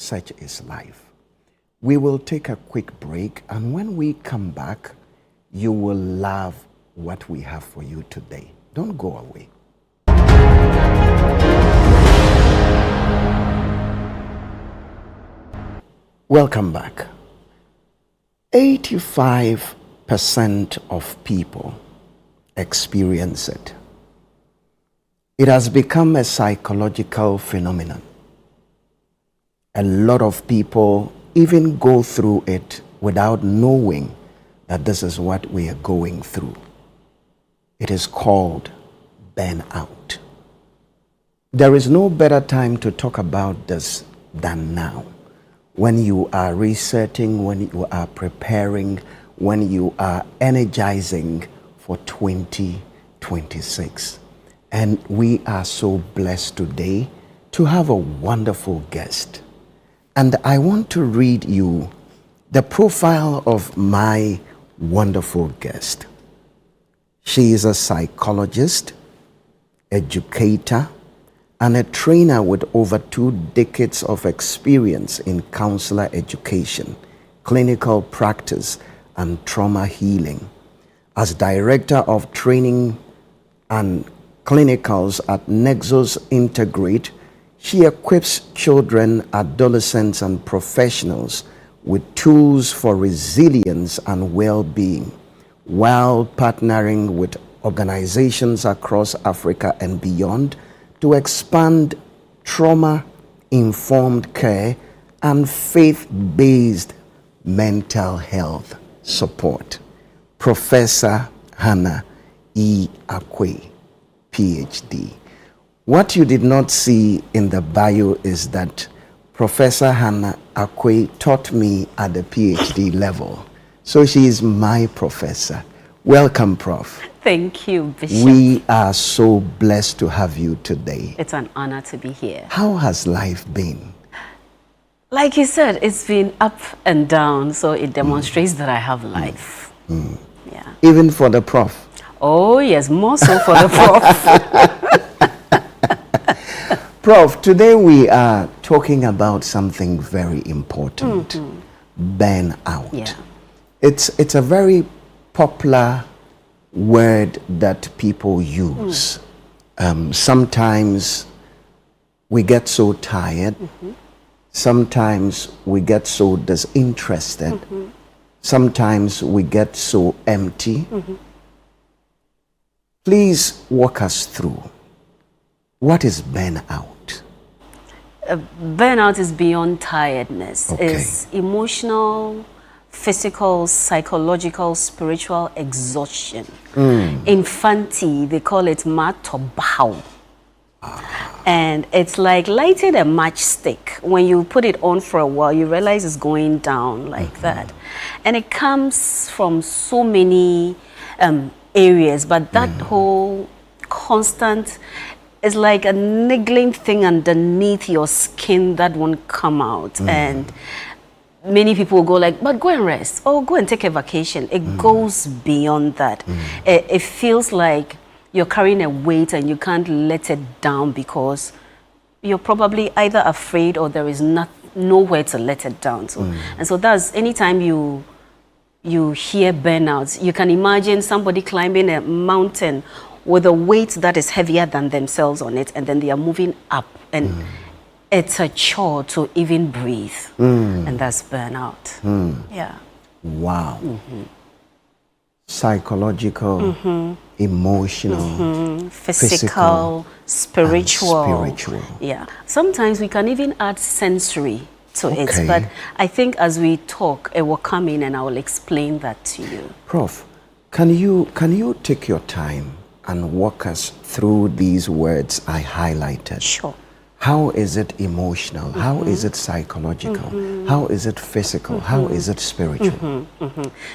such is life. We will take a quick break, and when we come back, you will love what we have for you today. Don't go away. Welcome back. 85% of people experience it. It has become a psychological phenomenon. A lot of people even go through it without knowing that this is what we are going through. It is called burnout. There is no better time to talk about this than now. When you are researching, when you are preparing, when you are energizing for 2026. And we are so blessed today to have a wonderful guest. And I want to read you the profile of my wonderful guest. She is a psychologist, educator, and a trainer with over 2 decades of experience in counselor education, clinical practice, and trauma healing. As director of training and clinicals at Nexus Integrate, she equips children, adolescents, and professionals with tools for resilience and well-being, while partnering with organizations across Africa and beyond to expand trauma-informed care and faith-based mental health support. Professor Hannah E. Akwe, PhD. What you did not see in the bio is that Professor Hannah Akwe taught me at the PhD level. So she is my professor. Welcome, Prof. Thank you, Bishop. We are so blessed to have you today. It's an honor to be here. How has life been? Like you said, it's been up and down, so it demonstrates that I have life. Yeah. Even for the Prof? Oh, yes, more so for the Prof. Prof, today we are talking about something very important, burnout. Yeah. It's a very popular word that people use. Sometimes we get so tired. Sometimes we get so disinterested. Sometimes we get so empty. Please walk us through. What is burnout? Burnout is beyond tiredness. Okay. It's emotional, physical, psychological, spiritual exhaustion. In Fanti, they call it matobao. And it's like lighting a matchstick. When you put it on for a while, you realize it's going down like that. And it comes from so many areas, but that whole constant is like a niggling thing underneath your skin that won't come out. And many people go like, but go and rest, or go and take a vacation. It goes beyond that. It feels like you're carrying a weight and you can't let it down because you're probably either afraid or there is nowhere to let it down. So, and so that's anytime you hear burnouts, you can imagine somebody climbing a mountain with a weight that is heavier than themselves on it, and then they are moving up, and it's a chore to even breathe, and that's burnout. Yeah. Wow. Psychological, emotional, physical, spiritual. Yeah. Sometimes we can even add sensory to it, but I think as we talk, it will come in and I will explain that to you. Prof, can you take your time and walk us through these words I highlighted? Sure. How is it emotional? How is it psychological? How is it physical? How is it spiritual?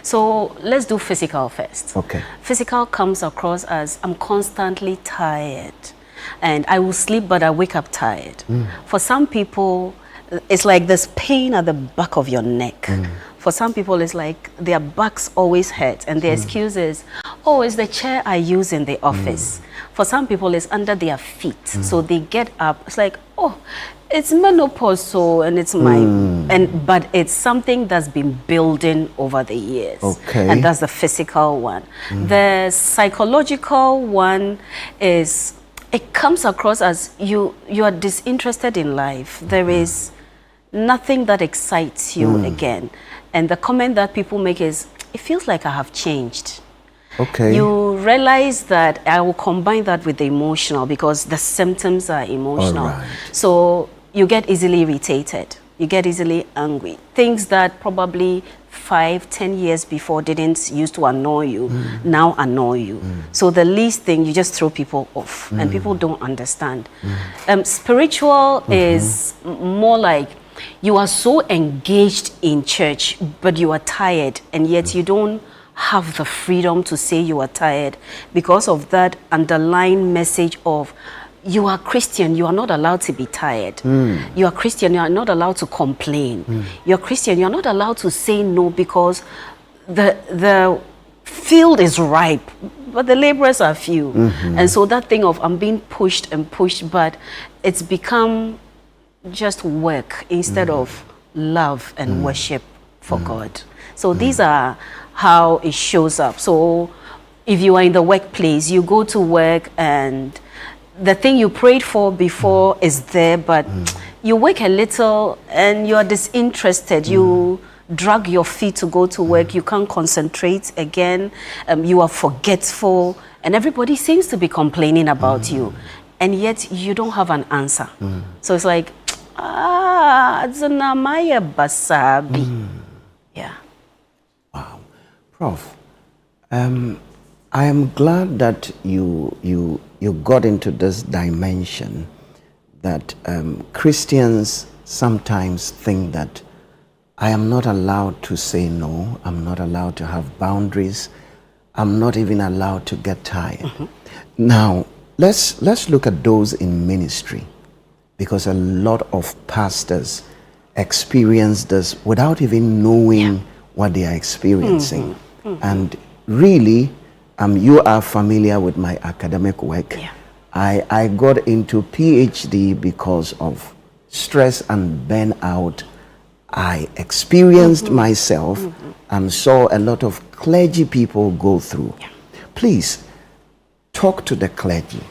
So let's do physical first. Okay. Physical comes across as I'm constantly tired and I will sleep but I wake up tired. For some people, it's like this pain at the back of your neck. For some people, it's like their backs always hurt and the excuse is, oh, it's the chair I use in the office. For some people, it's under their feet. So they get up. It's like, oh, It's menopause, so, and it's my, but it's something that's been building over the years. Okay. And that's the physical one. The psychological one is, it comes across as you are disinterested in life. There is nothing that excites you again. And the comment that people make is, it feels like I have changed. Okay. You realize that I will combine that with the emotional, because the symptoms are emotional. All right. So you get easily irritated. You get easily angry. Things that probably 5-10 years before didn't used to annoy you, now annoy you. So the least thing, you just throw people off, and people don't understand. Spiritual is more like, you are so engaged in church, but you are tired, and yet you don't have the freedom to say you are tired because of that underlying message of, you are Christian, you are not allowed to be tired. You are Christian, you are not allowed to complain. You are Christian, you are not allowed to say no, because the field is ripe, but the laborers are few. And so that thing of, I'm being pushed and pushed, but it's become just work instead of love and worship for God. So these are how it shows up. So if you are in the workplace, you go to work and the thing you prayed for before is there, but you work a little and you are disinterested. You drag your feet to go to work. You can't concentrate again. You are forgetful, and everybody seems to be complaining about you, and yet you don't have an answer. So it's like, Zanamaya Basabi. Yeah. Wow. Prof, I am glad that you got into this dimension that Christians sometimes think that I am not allowed to say no, I'm not allowed to have boundaries, I'm not even allowed to get tired. Now, let's look at those in ministry, because a lot of pastors experience this without even knowing what they are experiencing. And really, you are familiar with my academic work. I got into PhD because of stress and burnout. I experienced myself and saw a lot of clergy people go through. Please, talk to the clergy.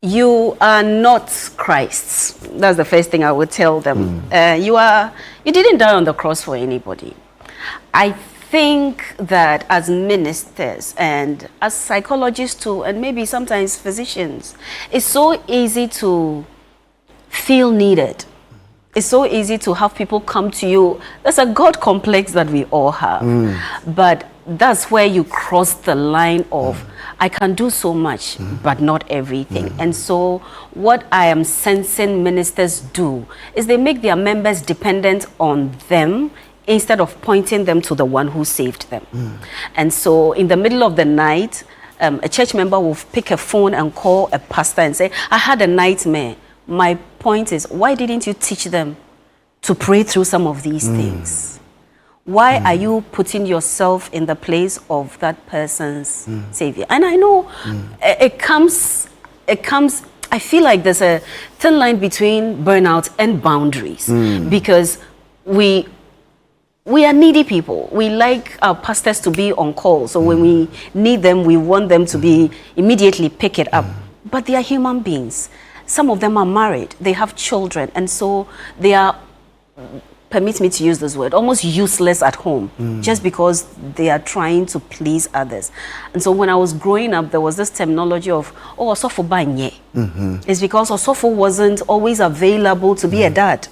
You are not Christ. That's the first thing I would tell them. You didn't die on the cross for anybody. I think that as ministers and as psychologists too, and maybe sometimes physicians, it's so easy to feel needed. It's so easy to have people come to you. There's a God complex that we all have. But that's where you cross the line of, I can do so much, but not everything. And so what I am sensing ministers do is they make their members dependent on them instead of pointing them to the one who saved them. And so in the middle of the night, a church member will pick a phone and call a pastor and say, I had a nightmare. My point is, why didn't you teach them to pray through some of these things? Why are you putting yourself in the place of that person's savior? And I know it comes, I feel like there's a thin line between burnout and boundaries, because we are needy people. We like our pastors to be on call. So when we need them, we want them to be immediately pick it up. But they are human beings. Some of them are married. They have children. And so they are, permit me to use this word, almost useless at home, just because they are trying to please others. And so when I was growing up, there was this terminology of, Osofo Banye. It's because Osofo wasn't always available to be a dad.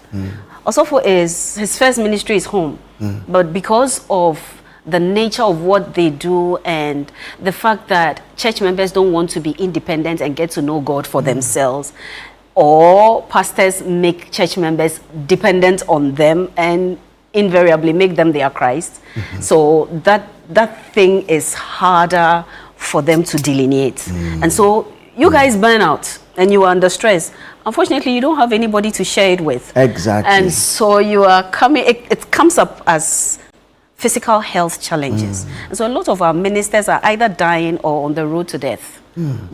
Osofo is, his first ministry is home. But because of the nature of what they do and the fact that church members don't want to be independent and get to know God for themselves, or pastors make church members dependent on them and invariably make them their Christ. So that thing is harder for them to delineate. And so you guys burn out and you are under stress. Unfortunately, you don't have anybody to share it with. Exactly. And so you are coming, it comes up as physical health challenges. And so a lot of our ministers are either dying or on the road to death.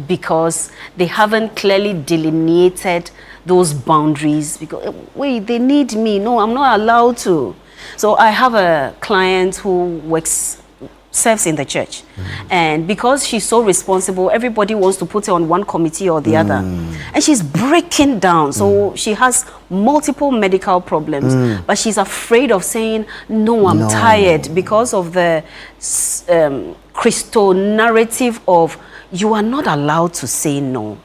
because they haven't clearly delineated those boundaries. Because, wait, they need me. No, I'm not allowed to. So I have a client who serves in the church, and because she's so responsible, everybody wants to put her on one committee or the other, and she's breaking down. So she has multiple medical problems, but she's afraid of saying no, I'm tired, because of the Christo narrative of you are not allowed to say no.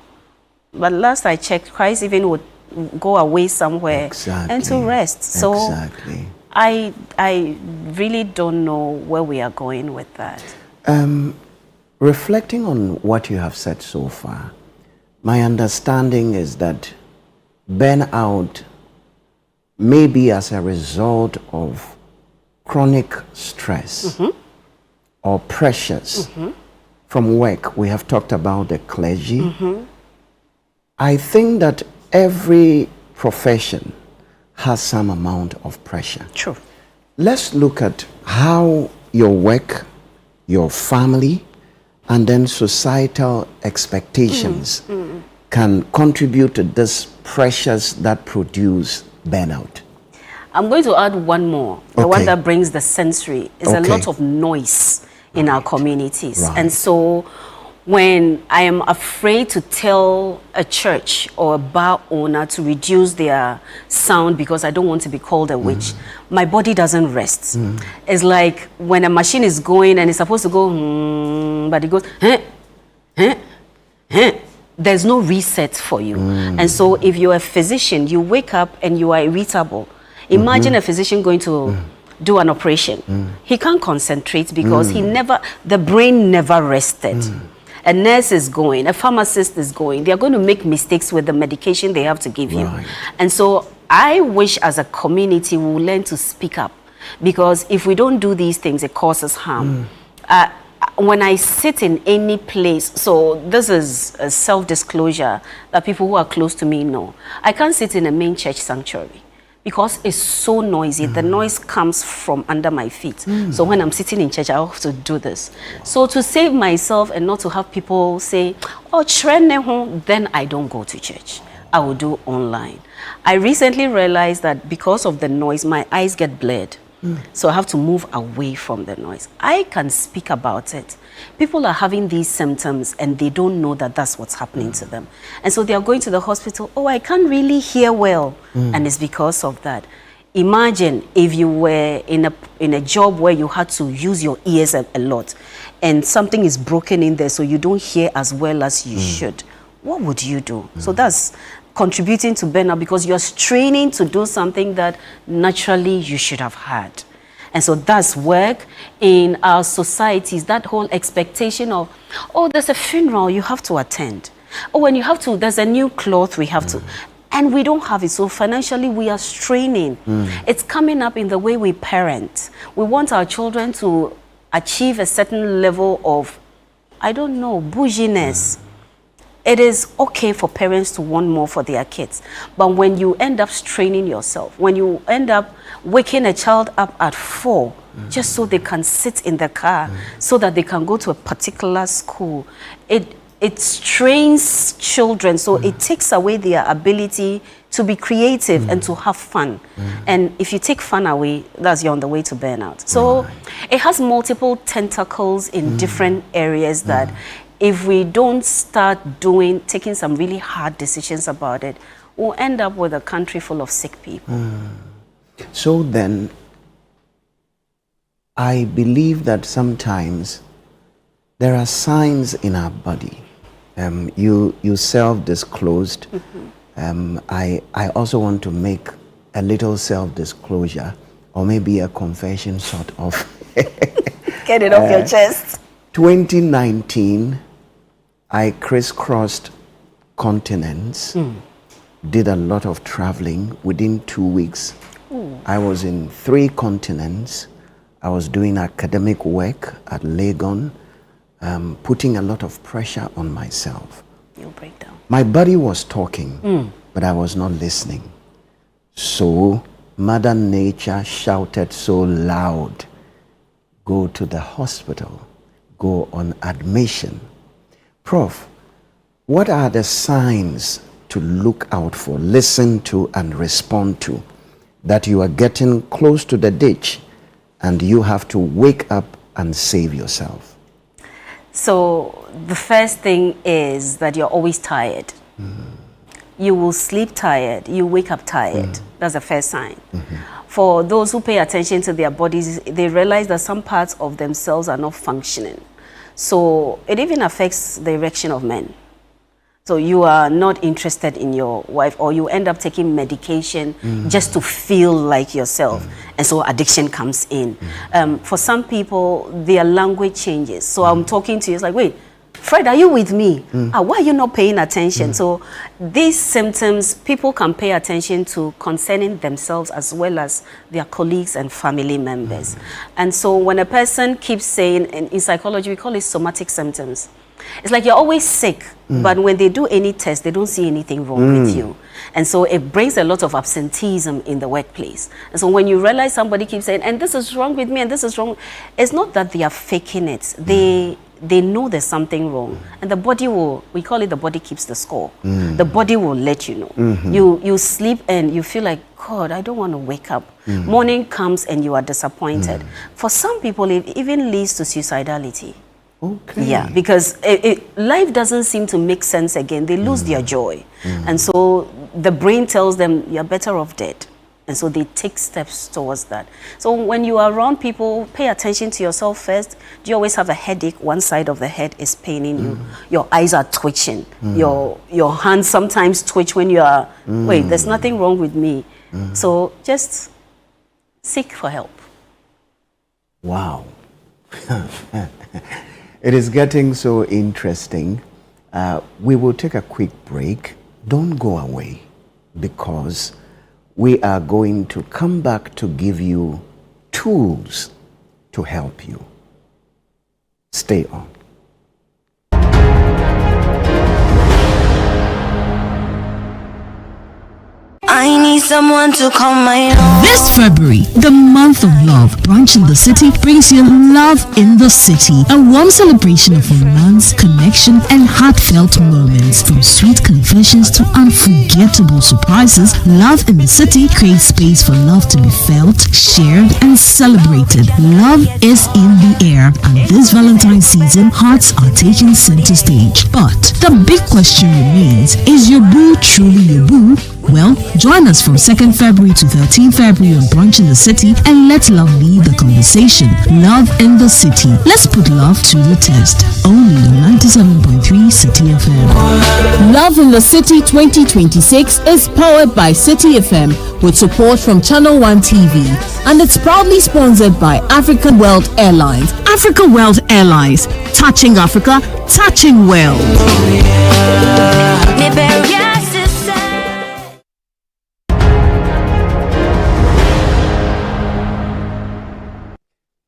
But last I checked, Christ even would go away somewhere and to rest. So I really don't know where we are going with that. Reflecting on what you have said so far, my understanding is that burnout may be as a result of chronic stress or pressures from work. We have talked about the clergy. I think that every profession has some amount of pressure. True. Let's look at how your work, your family, and then societal expectations can contribute to these pressures that produce burnout. I'm going to add one more. The one that brings the sensory is a lot of noise in our communities. And so when I am afraid to tell a church or a bar owner to reduce their sound because I don't want to be called a witch, my body doesn't rest. It's like when a machine is going and it's supposed to go, but it goes, there's no reset for you. And so if you're a physician, you wake up and you are irritable. Imagine a physician going to do an operation. He can't concentrate because the brain never rested. A nurse is going, a pharmacist is going. They're going to make mistakes with the medication they have to give you. And so I wish as a community we will learn to speak up, because if we don't do these things, it causes harm. When I sit in any place, so this is a self-disclosure that people who are close to me know. I can't sit in a main church sanctuary because it's so noisy. The noise comes from under my feet. So when I'm sitting in church, I have to do this. So to save myself and not to have people say, oh, then I don't go to church. I will do online. I recently realized that because of the noise, my eyes get blurred. So I have to move away from the noise. I can speak about it. People are having these symptoms and they don't know that that's what's happening to them. And so they are going to the hospital, oh, I can't really hear well. And it's because of that. Imagine if you were in a job where you had to use your ears a lot and something is broken in there so you don't hear as well as you should. What would you do? So that's contributing to burnout, because you're straining to do something that naturally you should have had. And so that's work in our societies, that whole expectation of, oh, there's a funeral you have to attend. Oh, when you have to, there's a new cloth we have to. And we don't have it. So financially, we are straining. It's coming up in the way we parent. We want our children to achieve a certain level of, I don't know, bouginess. It is okay for parents to want more for their kids. But when you end up straining yourself, when you end up waking a child up at 4 just so they can sit in the car, so that they can go to a particular school, it strains children. So it takes away their ability to be creative and to have fun. And if you take fun away, you're on the way to burnout. So it has multiple tentacles in different areas that if we don't start taking some really hard decisions about it, we'll end up with a country full of sick people. So then, I believe that sometimes there are signs in our body. You self-disclosed. I also want to make a little self-disclosure, or maybe a confession sort of. Get it off your chest. 2019, I crisscrossed continents, did a lot of traveling. Within 2 weeks, I was in 3 continents. I was doing academic work at Legon, putting a lot of pressure on myself. You'll break down. My body was talking, but I was not listening. So Mother Nature shouted so loud, go to the hospital, go on admission. Prof, what are the signs to look out for, listen to, and respond to that you are getting close to the ditch and you have to wake up and save yourself? So the first thing is that you're always tired. You will sleep tired, you wake up tired. That's the first sign. For those who pay attention to their bodies, they realize that some parts of themselves are not functioning. So it even affects the erection of men. So you are not interested in your wife, or you end up taking medication just to feel like yourself. And so addiction comes in. For some people, their language changes. So I'm talking to you, it's like, wait, Fred, are you with me? Why are you not paying attention? So these symptoms, people can pay attention to concerning themselves as well as their colleagues and family members. And so when a person keeps saying, in psychology, we call it somatic symptoms. It's like you're always sick, but when they do any test, they don't see anything wrong with you. And so it brings a lot of absenteeism in the workplace. And so when you realize somebody keeps saying, and this is wrong with me, and this is wrong, it's not that they are faking it. They know there's something wrong. And the body will, we call it the body keeps the score. The body will let you know. You sleep and you feel like, God, I don't want to wake up. Morning comes and you are disappointed. For some people, it even leads to suicidality. Okay. Yeah, because life doesn't seem to make sense again. They lose their joy. And so the brain tells them, you're better off dead. And so they take steps towards that. So when you are around people, pay attention to yourself first. Do you always have a headache? One side of the head is paining you. Your eyes are twitching. Your hands sometimes twitch when you are, wait, there's nothing wrong with me. So just seek for help. Wow. It is getting so interesting. We will take a quick break. Don't go away, because we are going to come back to give you tools to help you. Stay on. I need someone to call my own. This February, the month of love, Brunch in the City brings you Love in the City, a warm celebration of romance, connection, and heartfelt moments. From sweet confessions to unforgettable surprises, Love in the City creates space for love to be felt, shared, and celebrated. Love is in the air, and this Valentine's season, hearts are taking center stage. But the big question remains, is your boo truly your boo? Well, join us from 2nd February to 13th February on Brunch in the City and let love lead the conversation. Love in the City. Let's put love to the test. Only on 97.3 City FM. Love in the City 2026 is powered by City FM with support from Channel 1 TV, and it's proudly sponsored by African World Airlines. Africa World Airlines. Touching Africa, touching world.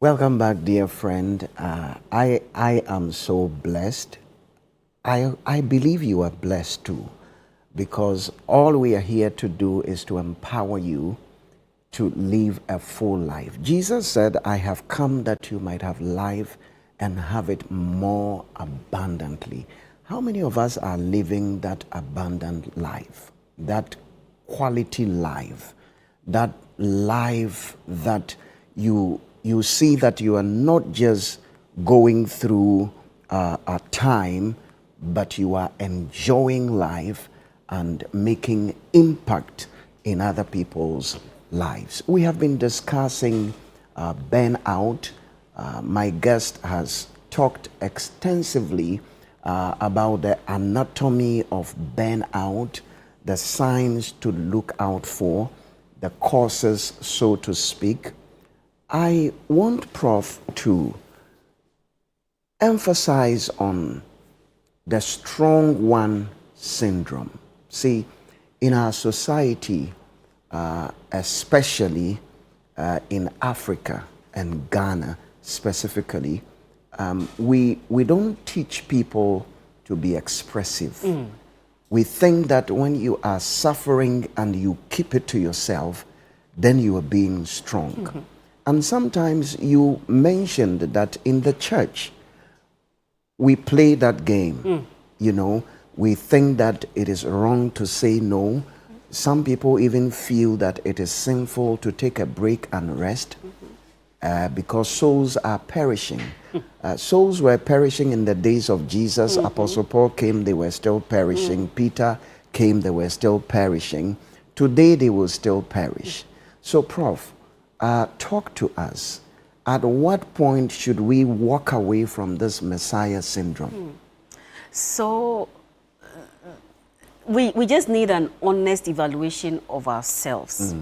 Welcome back, dear friend. I am so blessed. I believe you are blessed too, because all we are here to do is to empower you to live a full life. Jesus said, I have come that you might have life and have it more abundantly. How many of us are living that abundant life, that quality life, that life that you see that you are not just going through a time, but you are enjoying life and making impact in other people's lives? We have been discussing burnout. My guest has talked extensively about the anatomy of burnout, the signs to look out for, the causes, so to speak. I want Prof to emphasize on the strong one syndrome. See, in our society, especially in Africa and Ghana specifically, we don't teach people to be expressive. We think that when you are suffering and you keep it to yourself, then you are being strong. And sometimes you mentioned that in the church, we play that game. You know, we think that it is wrong to say no. Some people even feel that it is sinful to take a break and rest because souls are perishing. Souls were perishing in the days of Jesus. Apostle Paul came, they were still perishing. Peter came, they were still perishing. Today, they will still perish. So, Prof, talk to us. At what point should we walk away from this Messiah syndrome? So, we just need an honest evaluation of ourselves.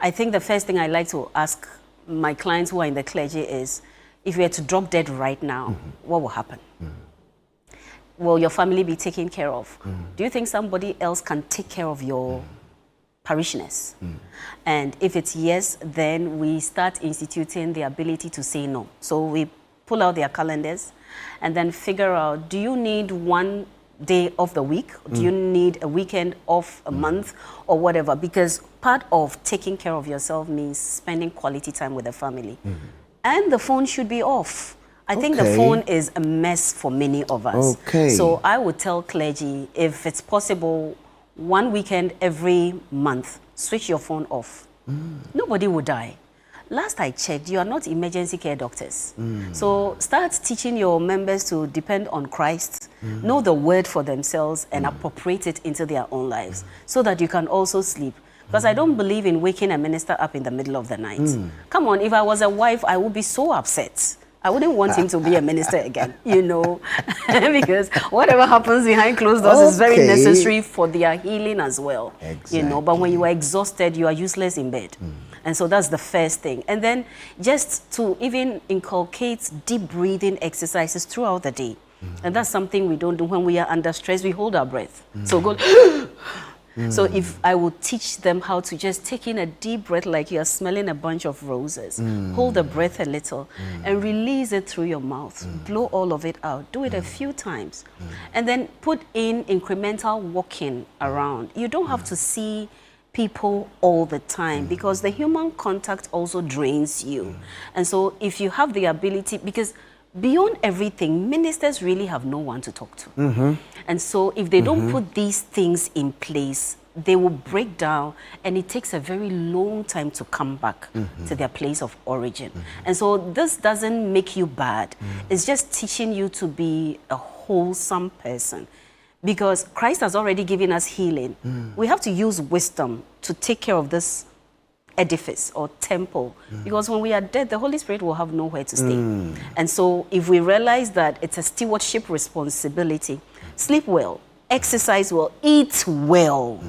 I think the first thing I like to ask my clients who are in the clergy is, if you were to drop dead right now, what will happen? Will your family be taken care of? Do you think somebody else can take care of your parishioners? And if it's yes, then we start instituting the ability to say no. So we pull out their calendars and then figure out, do you need one day of the week? Do you need a weekend off a month or whatever? Because part of taking care of yourself means spending quality time with the family. And the phone should be off. I think the phone is a mess for many of us. So I would tell clergy, if it's possible, one weekend every month, switch your phone off. Nobody will die. Last I checked, you are not emergency care doctors. So start teaching your members to depend on Christ, know the word for themselves, and appropriate it into their own lives so that you can also sleep. Because I don't believe in waking a minister up in the middle of the night. Come on, if I was a wife, I would be so upset. I wouldn't want him to be a minister again, you know, because whatever happens behind closed doors is very necessary for their healing as well, you know. But when you are exhausted, you are useless in bed. And so that's the first thing. And then just to even inculcate deep breathing exercises throughout the day. And that's something we don't do. When we are under stress, we hold our breath. So go... So if I would teach them how to just take in a deep breath like you are smelling a bunch of roses, hold the breath a little and release it through your mouth, blow all of it out, do it a few times, and then put in incremental walking around. You don't have to see people all the time because the human contact also drains you. And so if you have the ability, because beyond everything, ministers really have no one to talk to. And so if they don't put these things in place, they will break down and it takes a very long time to come back to their place of origin. And so this doesn't make you bad. It's just teaching you to be a wholesome person. Because Christ has already given us healing. We have to use wisdom to take care of this edifice or temple, because when we are dead, the Holy Spirit will have nowhere to stay. And so if we realize that it's a stewardship responsibility, sleep well, exercise well, eat well,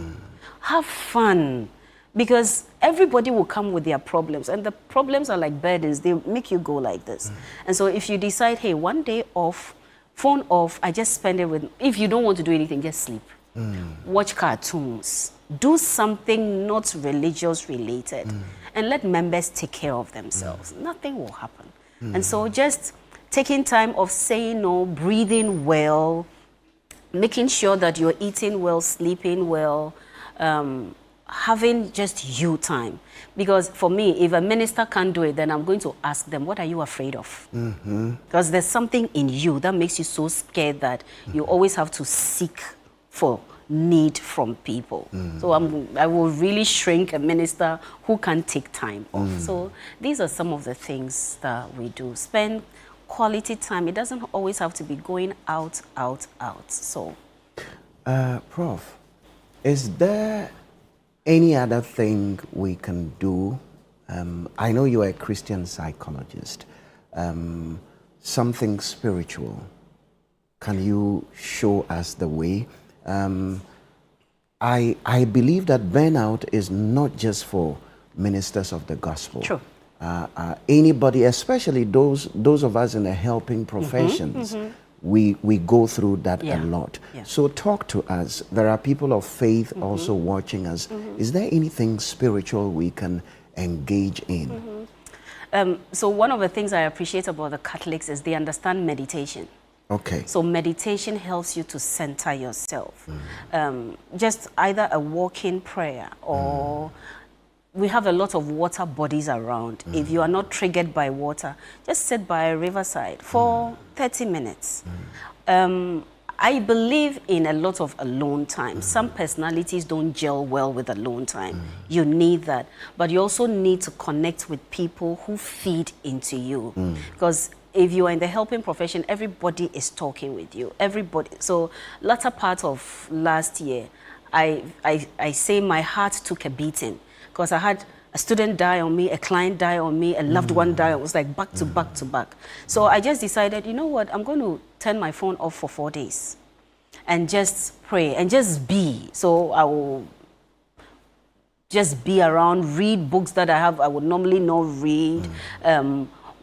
have fun, because everybody will come with their problems, and the problems are like burdens. They make you go like this. And so if you decide, hey, one day off, phone off, I just spend it with, if you don't want to do anything, just sleep. Watch cartoons. Do something not religious related and let members take care of themselves. Nothing will happen. And so just taking time of saying no, breathing well, making sure that you're eating well, sleeping well, having just you time. Because for me, if a minister can't do it, then I'm going to ask them, what are you afraid of? Because there's something in you that makes you so scared that you always have to seek for need from people. So I will really shrink a minister who can take time off. So these are some of the things that we do. Spend quality time. It doesn't always have to be going out. So, Prof, is there any other thing we can do? I know you're a Christian psychologist. Something spiritual. Can you show us the way? I believe that burnout is not just for ministers of the gospel. True. Anybody, especially those of us in the helping professions, we go through that a lot. So talk to us. There are people of faith also watching us. Is there anything spiritual we can engage in? So one of the things I appreciate about the Catholics is they understand meditation. Okay. So meditation helps you to center yourself. Just either a walking prayer or we have a lot of water bodies around. If you are not triggered by water, just sit by a riverside for 30 minutes. I believe in a lot of alone time. Some personalities don't gel well with alone time. You need that. But you also need to connect with people who feed into you. Because if you are in the helping profession, everybody is talking with you. Everybody. So latter part of last year, I say my heart took a beating. Because I had a student die on me, a client die on me, a loved one die. It was like back to back to back. So I just decided, you know what, I'm going to turn my phone off for 4 days and just pray and just be. So I will just be around, read books that I would normally not read.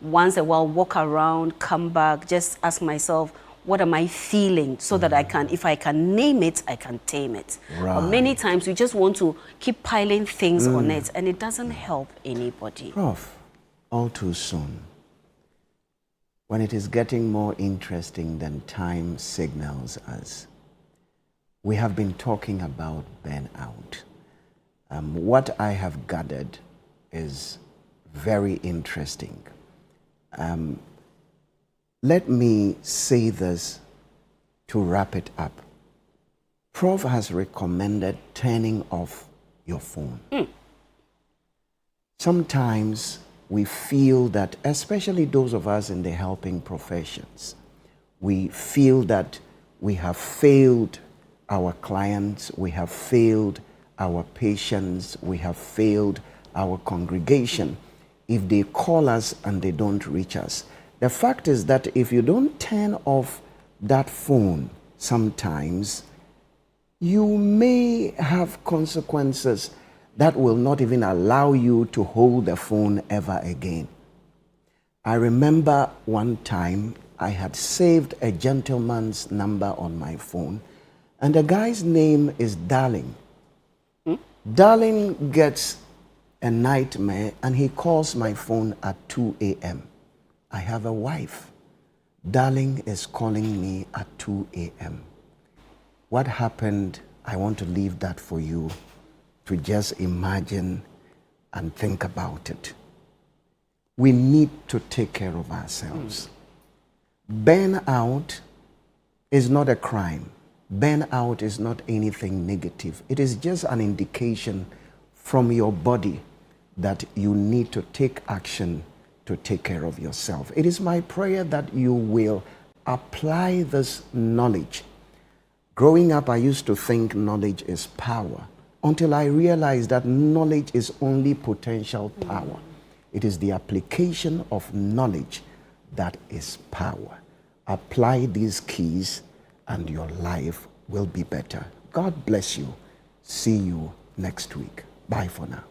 Once a while, walk around, come back, just ask myself, what am I feeling, so that I can, if I can name it, I can tame it. Right. But many times we just want to keep piling things on it, and it doesn't help anybody. Prof, all too soon, when it is getting more interesting than time signals us, we have been talking about burnout. What I have gathered is very interesting. Let me say this to wrap it up. Prof has recommended turning off your phone. Sometimes we feel that, especially those of us in the helping professions, we feel that we have failed our clients, we have failed our patients, we have failed our congregation if they call us and they don't reach us. The fact is that if you don't turn off that phone sometimes, you may have consequences that will not even allow you to hold the phone ever again. I remember one time I had saved a gentleman's number on my phone, and the guy's name is Darling. Darling gets a nightmare and he calls my phone at 2 a.m. I have a wife. Darling is calling me at 2 a.m. What happened? I want to leave that for you to just imagine and think about it. We need to take care of ourselves. Burnout is not a crime. Burnout is not anything negative. It is just an indication from your body that you need to take action to take care of yourself. It is my prayer that you will apply this knowledge. Growing up, I used to think knowledge is power, until I realized that knowledge is only potential power. It is the application of knowledge that is power. Apply these keys and your life will be better. God bless you. See you next week. Bye for now.